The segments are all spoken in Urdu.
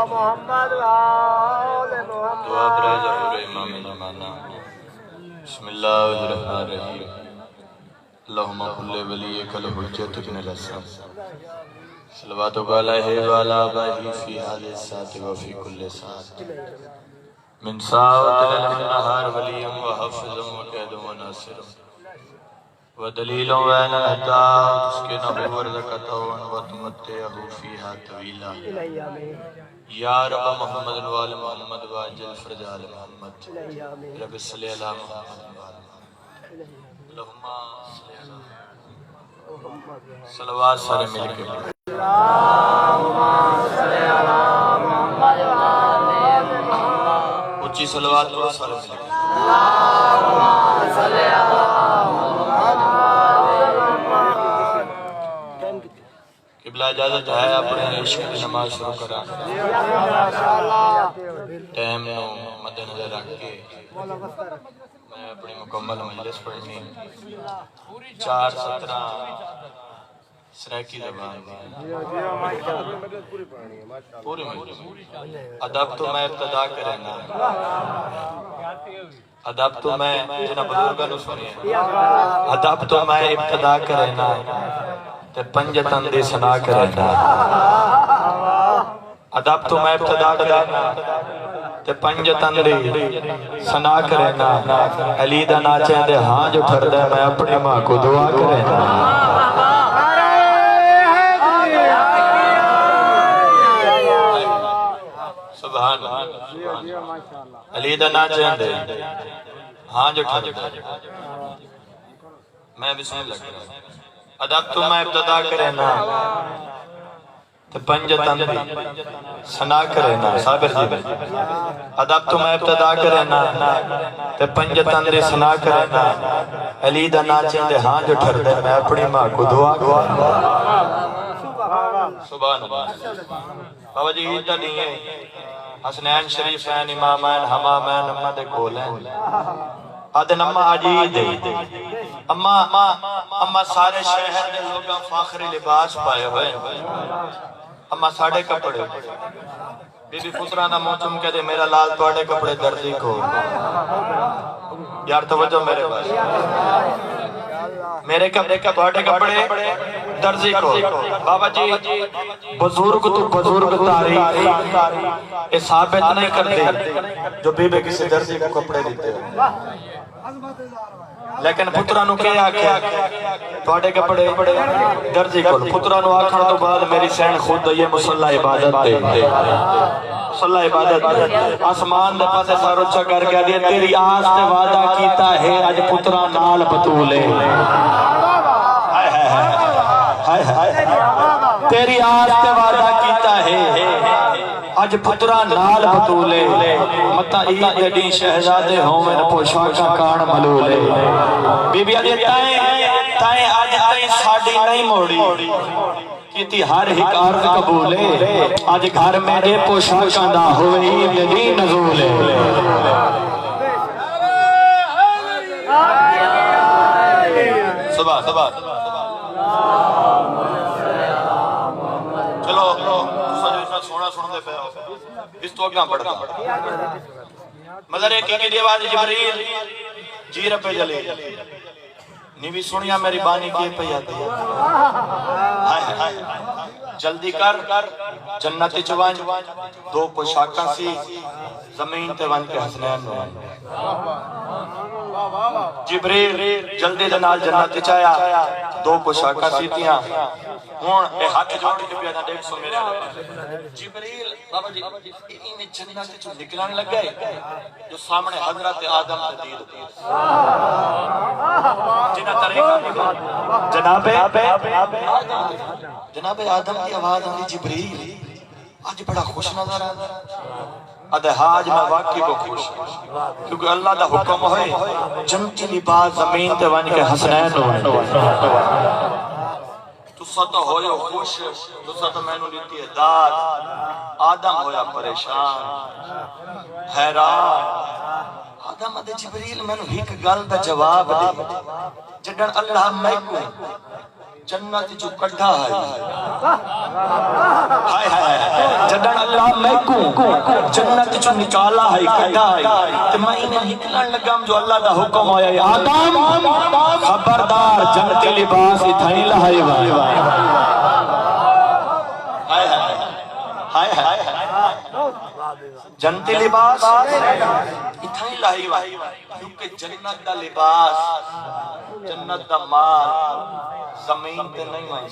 محمد وآل محمد دعا برائے ظہور امام زمانہ بسم اللہ الرحمن الرحیم اللہم کل ولیک الحجت ابن الحسن صلواتک علیہ وعلی آبائہ فی حال الساعت وفی کل ساعت من ساعت للنہار ولیم وحفظم وقیدم وناصرم ودلیل وین اہدا تسکنہ ورزقتون وتمتعہ فیہا طویلا یا رب محمد وآل محمد واجل فرج آل محمد رب صلی اللہ محمد وآل محمد اللہم صلی اللہ صلوات سارے مل کے اچھی صلوات کو سارے مل کے قبلہ اجازت ہے اپنے عشق کی نماز شروع کرا ٹائم نو مد نظر رکھ کے میں اپنی مکمل مجلس پڑھنی 4:17 سریکی زبان پوری مجلس ادب تو میں ابتدا کرنا ادب تو میں جنہ بزرگاں نو سنیے ادب تو میں ابتدا کرنا تے پنجتن دی سنا کرنا ادب تو میں ابتدا کرنا تے پنجتن دی سنا کرنا علی دا ناچیں دے ہاں جو ٹھر دے میں اپنی ماں کو دعا کرنا سبحان اللہ علی دا ناچیں دے ہاں جو ٹھر دے میں بسم اللہ کرنا ادب تو میں ابتدا کرنا تے پنجتن دی سنا کرنا صابر جی ادب تو میں ابتدا کرنا تے پنجتن دی سنا کرنا علی دا ناچیں دے ہاں جو ٹھر دے میں اپنی ماں کو دعا کرنا سبحان اللہ بابا جی عید دا نہیں ہے حسنین شریفین امامین حمامین امہ دے کولین آدھے نمہ عجید ہے اما سارے شہر دے لوگاں فاخری لباس پائے ہوئے اما ساڑے کپڑے بی بی پترانہ موچم کہہ دے میرا لال توڑے کپڑے درزی کو یار توجہ میرے پاس میرے توڑے کپڑے درزی کو بابا جی بزرگ تو بزرگ تاریخ یہ ثابت نہیں کرتے جو بی بی کسی درزی کو کپڑے دیتے ہو لیکن پترانو کیا آکھا توڑے کپڑے درزی کو پترانو آکھن تو بعد میری سین خود یہ مسلح عبادت دے مسلح عبادت آسمان دے پاسے ساروچہ کر کے دیا تیری آس تے وعدہ کیتا ہے آج پتران نال بطولے تیری آس تے وعدہ کیتا ہے آج پترا نال بطولے متا عید جڑی شہزادے ہومن پوشاکاں کان ملولے بی بی آدھے تائیں آج تائیں ساڑی نہیں موڑی کیتی ہر ایک عرض قبولے آج گھر میرے پوشاکاں دا ہوئے عید جڑی نزولے صبح چلو سونا سن دے پہ اس تو اگنا پڑھتا مدر ایک کی دیواز جبریل جی رب جلے نیوی سنیا میری بانی کی پہ جاتی ہے جلدی کر جنت چوان دو پوشاکاں سی زمین تے ون کے حسنین نوان جبریل جلدی دنال جنت چایا دو پوشاکاں سی تیاں ہون اے ہاتھ جوڑ کے پیانا دیکھ سو میرے آنے جبریل بابا جی انہیں جنت جو نکلانے لگ گئے جو سامنے حضرت آدم تدید جنہ طریقہ جناب آدم کی آواز آنی جبریل آج بڑا خوش نظر آدھا ادھے آج میں واقعی کو خوش کیونکہ اللہ دا حکم ہوئے جنتی لباس زمین تے ون کے حسنین ہوئے تو ساتھ ہوئے خوش تو ساتھ میں نے لیتی ہے داد آدم ہویا پریشان حیران آدم ادھے جبریل میں نے ایک گل دا جواب دے جڑن اللہ میں کو جنت جو کڑھا ہے جڑن اللہ میں کو جنت چ نکالا ہے کڈا ہے تے میں انہیں نکلن لگا جو اللہ دا حکم ہویا ہے آدم خبردار جنتی لباس اتھائی لہائی ہائے ہائے ہائے جنتی لباس اتھائی لہائی کیونکہ جنت دا لباس جنت دا مال زمین تے نہیں ہوئی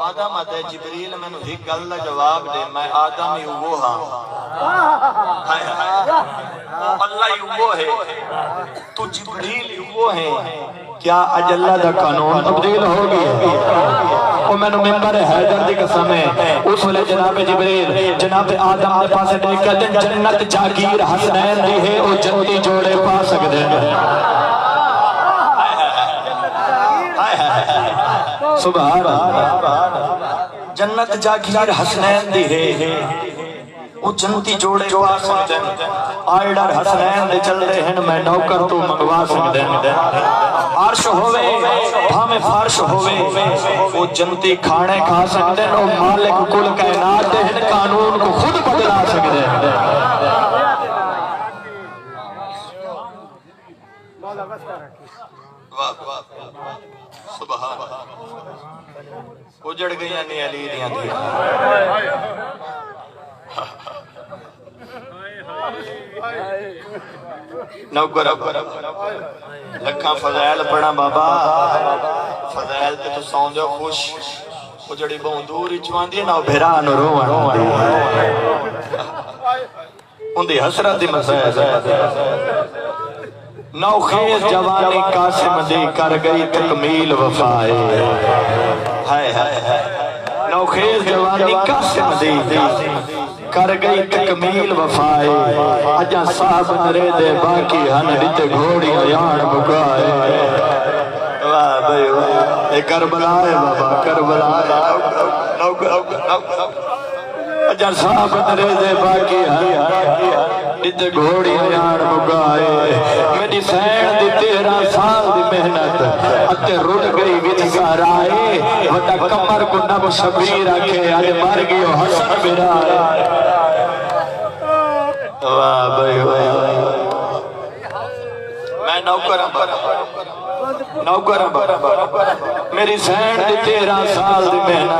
آدم آدھے جبریل میں نے ایک گل دا جواب دے میں آدم ہی وہ ہاں اللہ ہی وہ ہے تو جبریل ہی وہ ہے کیا اج اللہ دا قانون تبدیل ہو گیا وہ میں نے ممبر حیدر دی قسم ہے اس ویلے جناب جبریل جناب آدم دے پاسے دیکھ کے جنت جاگیر حسنین دی ہے وہ جنتی جوڑے پا سکتے ہیں سبحان اللہ جنت جاگیر حسنین دی ہے وہ جنتی جوڑے جو آ سکتے ہیں آئیڈر حسنین دے چل رہے ہیں میں نوکر تو منگوا سکتے ہیں عرش ہوئے بھامے فارش ہوئے وہ جنتی کھانے کھا سکتے ہیں اور مالک کل کائنات دے ہیں قانون کو خود بدلا سکتے ہیں سبحان اجڑ گئیاں نہیں علی دیاں تھی نوکر لکھاں فضائل پڑھا بابا فضائل تے تو سون جو خوش اجڑی بہن دور اچوان دی نو بھیران روان ان دی حسرت دی مسائل نو خیز جوانی قاسم دی کر گئی تکمیل وفائے ہائے ہائے نو خیز جوانی قاسم دی کر گئی تکمیل وفائے اجا صاحب نرے دے باقی ہن ڈتے گھوڑی یان مکائے واہ بھائی واہ اے کربلا ہے بابا کربلا ہے اجا صاحب نرے دے باقی ہن ڈتے گھوڑی یان مکائے میری سین دی 13 سال دی محنت اتے رڑ گئی وچ سارائے وٹا کمر کو نب شبیر رکھے اج مر گئے حسن برائے واہ بھائی واہ میں نوکر میری سین دی 13 سال دی محنت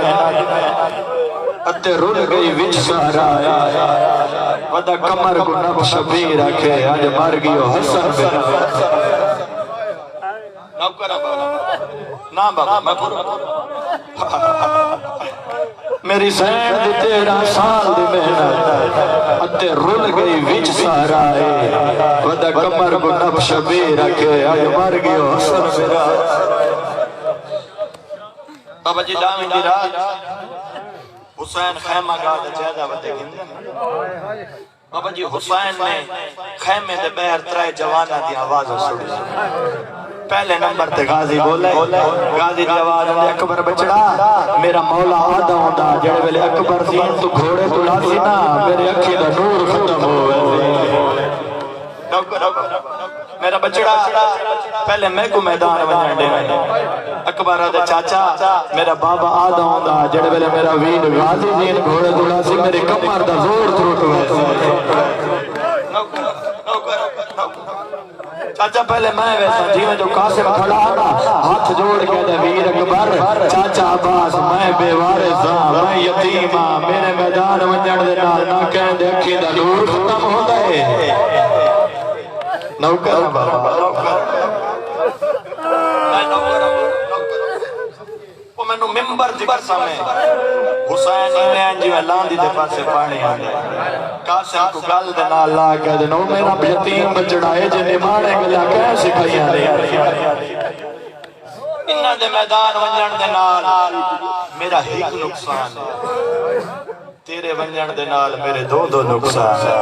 اتے رڑ گئی وچ سارائے وٹا کمر کو نب شبیر رکھے اج مر گئے حسن برائے نا بابا میں پورا میری سین دی 13 سال دی محنت اتے رول گئی وچ سارائے ودا کمر کو نب شبیر رکھے آج مر گئے حسن میرا بابا جی دامی دی رات حسین خیمہ گاہ دا جیدہ ودے گندن بابا جی حسین نے خیمے دے بہر 3 جوانہ دی آواز سڑی پہلے نمبر تے غازی بولے غازی دی آواز میں اکبر بچڑا میرا مولا آدھا ہوندہ جڑے ویلے اکبر زین تو گھوڑے تو لاسی نا میرے اکھی دا نور ختم ہوئے میرا بچڑا پہلے میں کو میدان ونجن دے اکبر آدھے چاچا میرا بابا آدھا ہوندہ جڑے ویلے میرا وین غازی زین گھوڑے تو لاسی میرے کمر دا زور تروٹ ہوئے چاچا پہلے میں ویسا جی میں جو قاسم کھڑا آنا ہاتھ جوڑ کے دے ویر اکبر چاچا عباس میں بے وارثاں میں یتیماں میرے میدان ونجن دے نال نہ کہیں دے اکھی دا نور ختم ہوتا ہے نوکر وہ میں نو ممبر ذکر سامنے حسین انہیں جو اعلان دی دفعہ سے پانے آنے قاسم کو گل دے نال لا کے دے نو میرا یتیم بچڑا ہے جنہیں مانے گلا کہیں سکھائیاں دے انہاں دے میدان ونجن دے نال میرا ایک نقصان ہے تیرے ونجن دے نال میرے دو نقصان ہے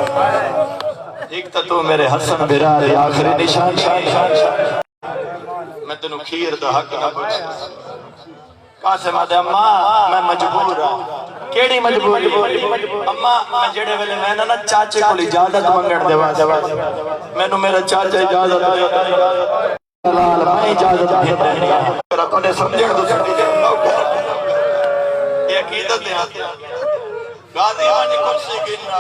ایک تو میرے حسن برارے آخری نشان میں تنو کھیر دا حق نہ کچھ قاسم آدھے اماں میں مجبور ہوں کیڑی مجبوری اماں میں جڑے ویلے میں نا چاچے کو اجازت منگن دے واسطے میں نو میرا چاچا اجازت دے لال میں اجازت دے میرا کونے سمجھن دو سٹی دے یہ عقیدت ہے غازی آج کرسی گننا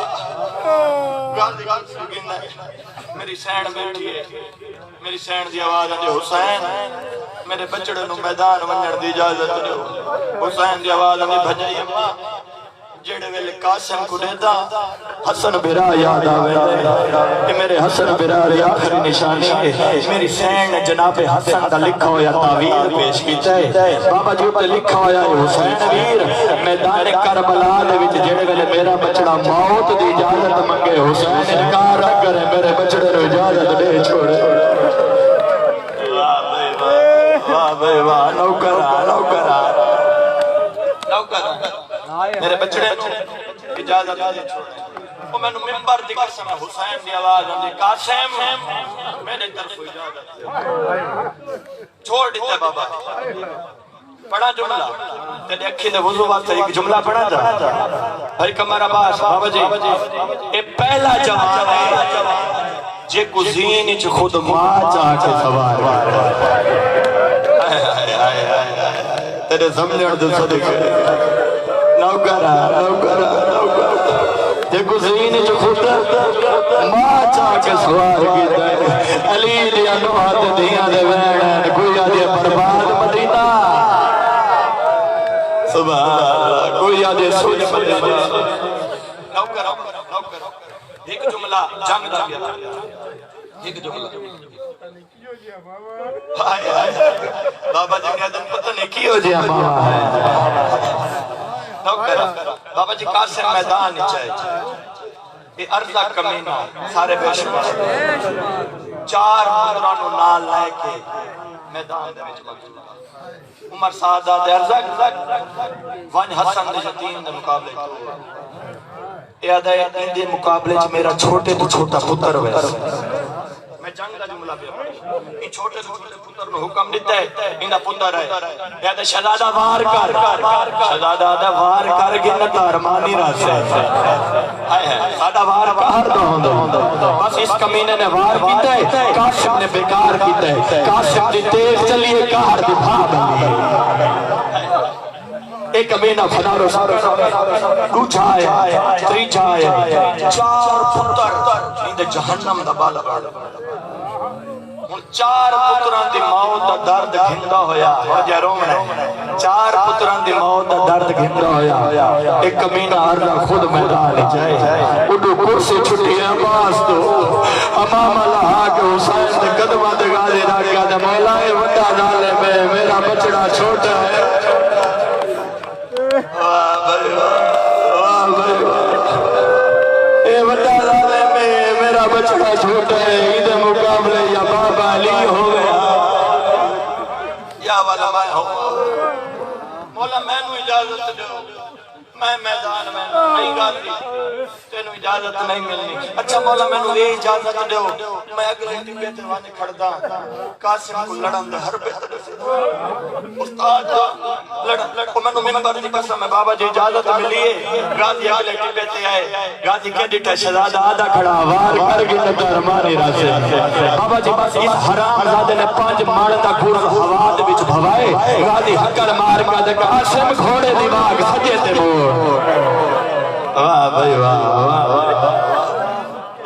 غازی کرسی گننا میری سین بیٹھی ہے میری سین دی آواز آجے حسین میرے بچڑے نو میدان ونجڑ دی اجازت دے حسین دی آواز آجے بھجائی اماں جڑے ویلے قاسم کو دیتا حسن برا یاد آوے کہ میرے حسن برا ری آخری نشانی ہے میری سین جناب حسن دا لکھا ہویا تعویر پیش کیتا ہے بابا جی پر لکھا ہویا ہے حسین ویر میدان کربلا دے وچ جڑے ویلے میرا بچڑا موت دی اجازت منگے حسین انکار نہ کرے میرے بچڑے نو اجازت دے چھوڑے واہ بھائی واہ نوکرہ میرے بچڑے اجازت دے چھوڑے وہ میں نے ممبر دی قسم حسین دی آواز آندی قاسم میرے طرف اجازت چھوڑ دیتے بابا پڑھا جملہ تیرے اکھی دے وضو واسطے ایک جملہ پڑھا جا بھائی کمر عباس بابا جی اے پہلا جوان ہے جے کو زین اچ خود ماں چاہ کے سوار تیرے زمنے اردو صدقے نوکرہ دیکھو زین جو خود ماں چاہ کے سوار کی دے علی لیا نوحات دیاں دے وینن کوئی آدھے برباد مدینہ سبحان اللہ کوئی آدھے سوچ مدینہ نوکرہ ایک جملہ جنگ دا گیا ایک جملہ بابا جی نے دن پتہ نہیں کی ہو جیا ماما ہے بابا جی قاسم میدان نہیں چاہے یہ ارضہ کمینہ سارے بیشمار چار مدرانو نال لائے کے میدان دے وچ موجود عمر سعادہ دے ارضہ ون حسن دے یتیم دے مقابلے یہ آدھا دے مقابلے چ میرا چھوٹے تو چھوٹا پتر ویسے میں جنگ دا جملہ پہ ان چھوٹے چھوٹے پتر نے حکم دیتا ہے انہا پتر ہے کہتے شہزادہ وار کر شہزادہ وار کر گن تارمانی راسے شہزادہ وار کر دو بس اس کمینے نے وار کیتا ہے قاسم نے بیکار کیتا ہے قاسم دی تیز چلیے کار دی بھاب ایک کمینہ فنارو دو چھائے تری چھائے چار پتر اندھے جہنم دا بالا چار پتران دی موت دا درد گھندا ہویا جے رومنا چار پتران دی موت دا درد گھندا ہویا ایک کمینہ ارلا خود میدان جائے اڈو کرسی چھٹی عباس تو امام اللہ کے حسین دے قدمہ دے گالی راکیا دے مولائے وڈا نالے میں میرا بچڑا چھوٹا ہے واہ بھائی اے وڈا نالے میں میرا بچڑا چھوٹا ہے عید مقابلے یا بابا علی ہو گیا یا والا میں ہو مولا میں نو اجازت دو میں میدان میں نہیں گاتی تینو اجازت نہیں ملنی اچھا مولا میں نو یہ اجازت دو میں اگلے ٹکے تروانے کھڑدا قاسم کو لڑن دے ہر بہتر سے استاد لڑن میں نو ممبر دی قسم ہے بابا جی اجازت ملیے غازی اگلے ٹکے تے آئے غازی کہہ دیتا شہزادہ آدھا کھڑا وار کر گی نتار ماری راسے بابا جی بس اس حرام زادے نے 5 ماڑ دا گھوڑ ہوا دے وچ بھوائے غازی حکر مار کا دے قاسم گھوڑے دماغ سجے تے موڑ واہ بھائی واہ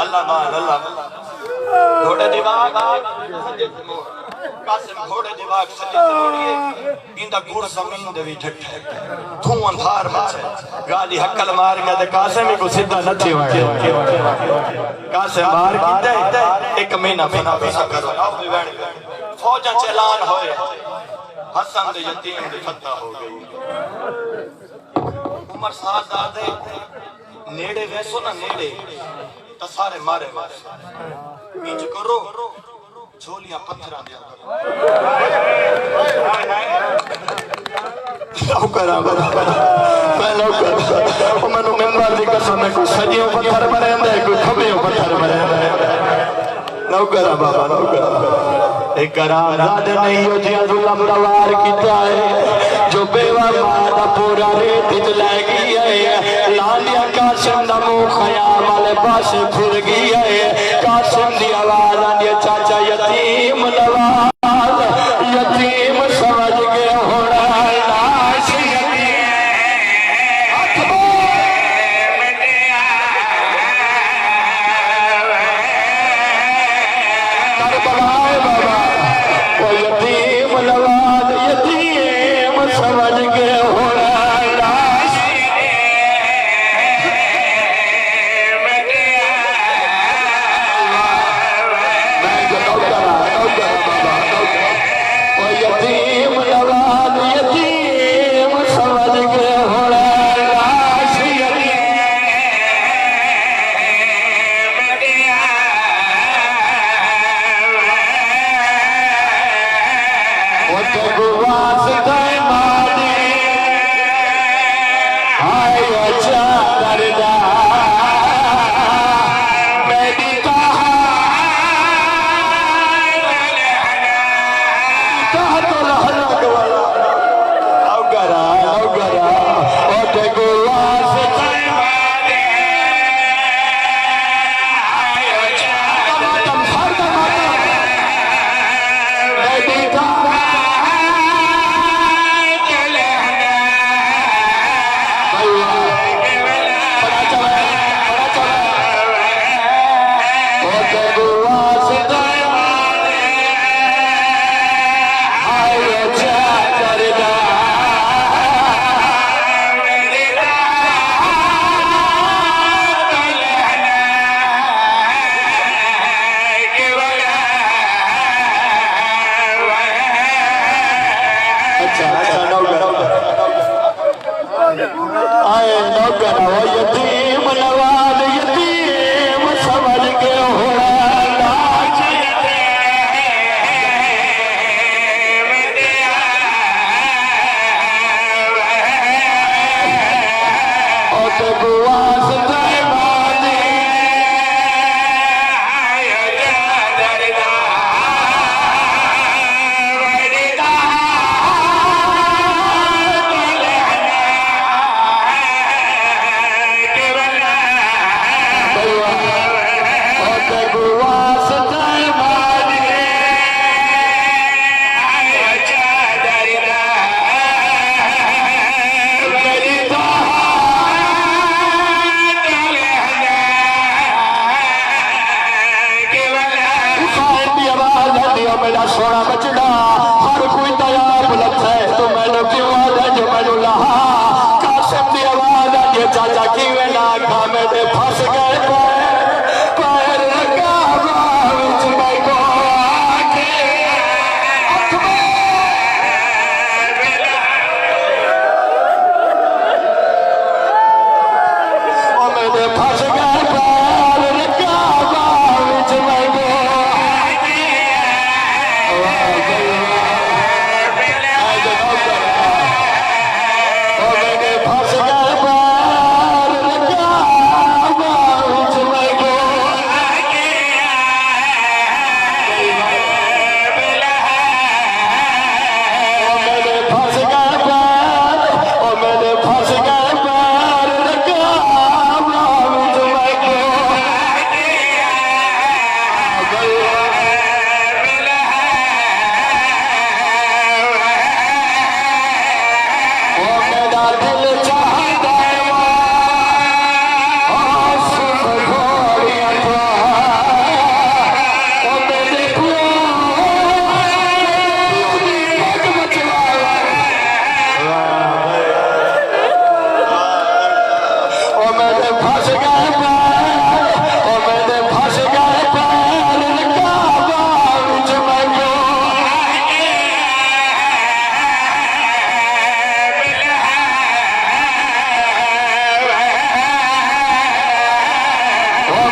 اللہ مان اللہ گھوڑے دماغ سجے تے موڑ قاسم گھوڑے دماغ سجے تے موڑیے اندہ گھوڑ زمین دے بھی ٹھٹ دھوں اندھار مچے غازی حکل مار گیا دے قاسم ہی کو سدھا نہ تھی وڑے قاسم مار کی دے ایک مہینہ فنا پیسا کرو فوجہ چلان ہوئے حسن دے یتیم دے فتح ہو گئی عمر ساتھ دادے نیڑے ویسو نہ نیڑے تا سارے مارے مارے بیج کرو جھولیاں پتھران دیا لوکرہ میں لوکرہ میں نو ممبر دی قسم ہے کوئی سجیوں پتھر مرین دے کوئی کھبیوں پتھر مرین دے لوکرہ بابا لوکرہ ایک کرام زاد نہیں ہو جیاں ظلم دوار کیتا ہے جو بیوہ مادہ پورا ریت لے گئی ہے لانیا قاسم دا مو خیام والے پاس پھر گئی ہے قاسم دی آواز آنی چاچا یتیم نواز یتیم سمجھ گئے ہونا ناش یتیم پھس گئے پیر رکابہ وچ میں کو میرے پھس گئے پیر رکابہ وچ میں کو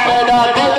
میرا دل